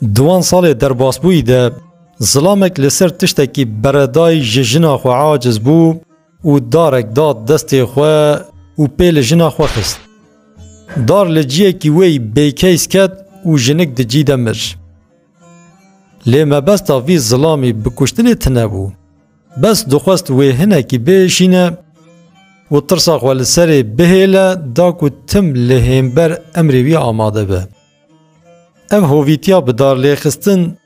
دوان سال درباسبوی ده ظلامک لسر تشتکی بردای جنا خو عاجز بو و دارک داد دست خو و پیل جنا خو خست. دار لجیه کی وی بیکیس کد و جنک دجی دمر. لی مبستا وی ظلامی بکشتنی تنبو. بس دخواست وی هنه کی بیشینه و ترسا خو لسر بهیله داکو تم لهمبر امری وی آماده به. ام هویتیا بدار لیخستن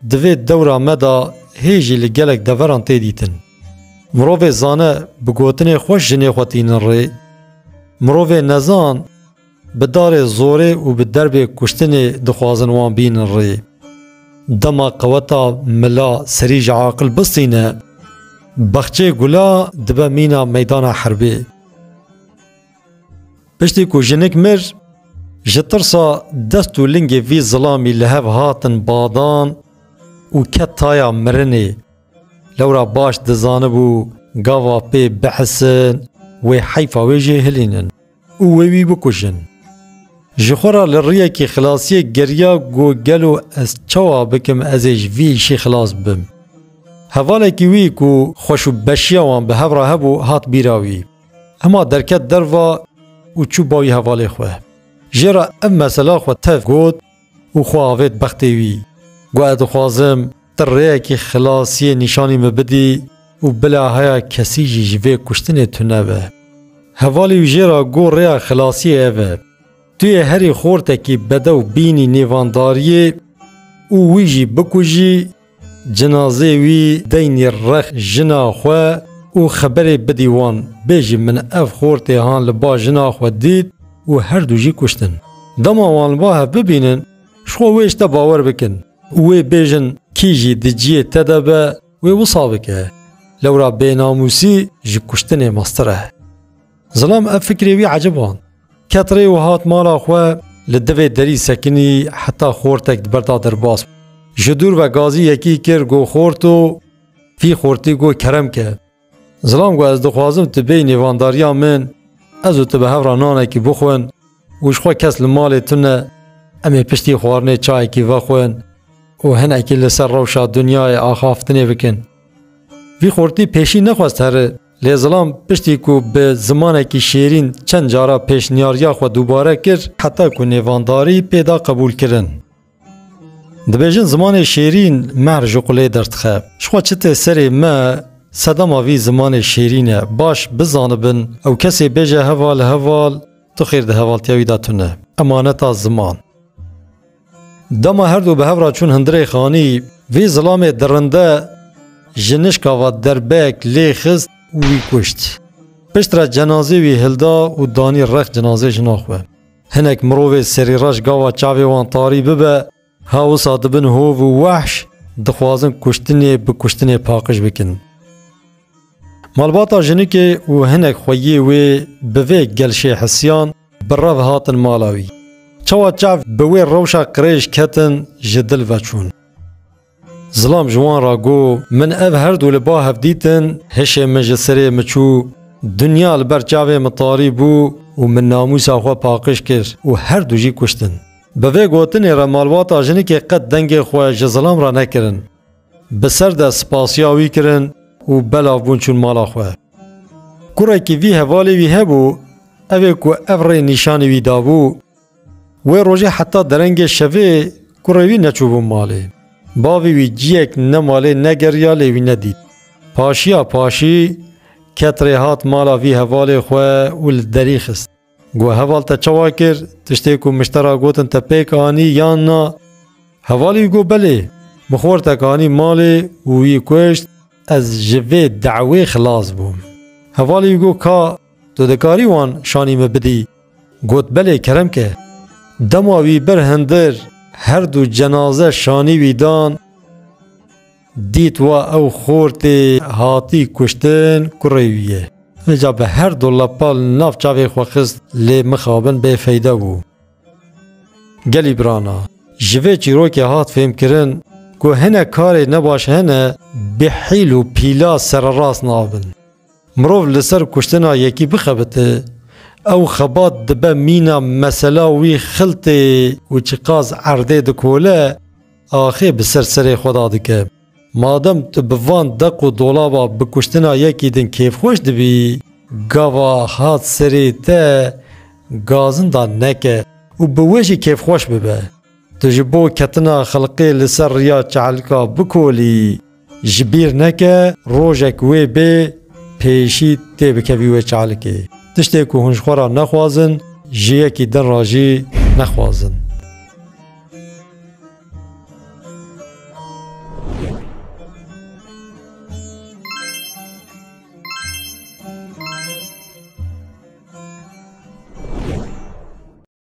دوی دورا مدا هیجی لگلک دوران تیدیتن. مروف زانه بگوتن خوش جنی خواتین ری. مروف نزان بدار زوره و بدرب کشتن دخوازن وان بین ری. دما قوتا ملا سریج عاقل بستینه بخچه گلا دبا مینا میدان حربی. پشتی کو جنک مر جترسا دستو لنگی وی ظلامی لحف هاتن بادان و کت تایا مرنی لورا باش دزانه بو گاوا پی بحسن و حیفا ویجه هلینن و ویوی بکشن. جخورا لریا کی خلاصی گریا گو گلو از چوا بکم ازیج وی شی خلاص بم. حواله کی وی کو خوشو بشیاوان به هفرا هبو هات بیراوی. اما درکت دروا و چو باوی حواله خواه. جرا ام مسلا خو تف گود و خو آوید بختی وی. گو ادخوازم تریا کی خلاصی نشانی مبدی و بلا هیا کسی جیجوه کشتن تنبه. حوالی جرا گو ریا خلاصی اوه. توی هری خورته کی بدو بینی نیوانداریه او ویجی بکوژی جنازه وی دینی رخ جنا خو او خبر بدیوان بیجی من اف خورته هان لبا جنا خو دید و هر دو جی کشتن. دما وان باه ببینن شخو ویش تا باور بکن وی بیجن کیجی دجیه تدبه وی وصابکه لورا بیناموسی جی کشتن مستره. ظلام اف فکری وی عجبان کتری و هات مالا خواه لدوی دری سکنی حتی خورتک دبردا درباس. جدور و گازی یکی کر گو خورتو فی خورتی گو کرم که. ظلام گو از دخوازم تبی نیوانداریا من ازو تبه هفرا نانه کی بخون وشخوا کس لمالی تونه امی پشتی خوارنه چای کی وخون و هنه کی لسر روشا دنیای آخافتنه بکن. فی خورتی پیشی نخواست هره لی ظلام پشتی کو به زمانه کی شیرین چند جارا پیشنیاریا خو دوباره کر حتی کو نیوانداری پیدا قبول کرن. دبیجن زمان شیرین مهر جقله درتخه. شخوا چته سری ما صدام وی زمان شیرینه باش بزانبن او کسی بیجه هوال تو خیر ده هوال تیوی داتونه. امانتا زمان. دما هر دو به هفرا چون هندره خانی وی ظلام درنده جنشکا و دربک لی خست وی کشت. پشتر جنازه وی هلدا و دانی رخ جنازه جناخوه. هنک مروه سری راش گاوا چاوی وان تاری ببه هاو صادبن هو و وحش دخوازن کشتنی بکشتنی پاقش بکن. مالباتا جنکه و هنک خویی وی بوی گلشه حسیان براو هاتن مالاوی. چوا چاو بوی روشا قریش کتن جدل وچون. ظلام جوان را گو من اف هر دو لبا هفدیتن هشه مجسره مچو دنیا لبر چاوه مطاری بو و من ناموسا خواه پاقش کر و هر دو جی کشتن. بوی گوتنی را مالباتا جنکه قد دنگ خواه جظلام را نکرن. بسر ده سپاسیاوی کرن و بلا بون چون مالا خواه. کورا که وی حوالی وی هبو اوه که افره نشانی وی دابو و روژه حتی درنگ شوه کورا وی نچوبو مالی. باوی وی جیک نمالی نگریا لیوی ندید. پاشیا پاشی کتره هات مالا وی حوالی خواه و لدری خست. گو حوال تا چوا کر تشتی که مشترا گوتن تا پیک آنی یا نا حوالی گو بله مخور تکانی مالی وی کشت از جوه دعوی خلاص بوم. حوالی گو که تو دکاری وان شانی مبدی گوت بله کرم که دماوی بر هندر هر دو جنازه شانی ویدان دیت و او خورت هاتی کشتن کرویه. جا به هر دو لپال ناف چاوی خوخست لی مخابن به فیده بو. گلی برانا جوه چیرو که هات فهم کرن که هنه کاری نباش هنه بحیل و پیلا سر راست نابن. مروف لسر کشتنا یکی بخبته او خبات دبه مینا مسلا وی خلطه و چقاز عرده دکوله آخی بسر سر خدا دکه مادم تو بوان دق و دولابا بکشتنا یکی دن کیف خوش دبی گاوا هات سری ته گازن دا نکه و بوشی کیف خوش ببه تو جبو کتنا خلقی لسر ریا چعلکا بکولی جبیر نکه روژک وی بی پیشی تی بکوی وی چعلکی تشتی که هنشخورا نخوازن جیه کی دن راجی نخوازن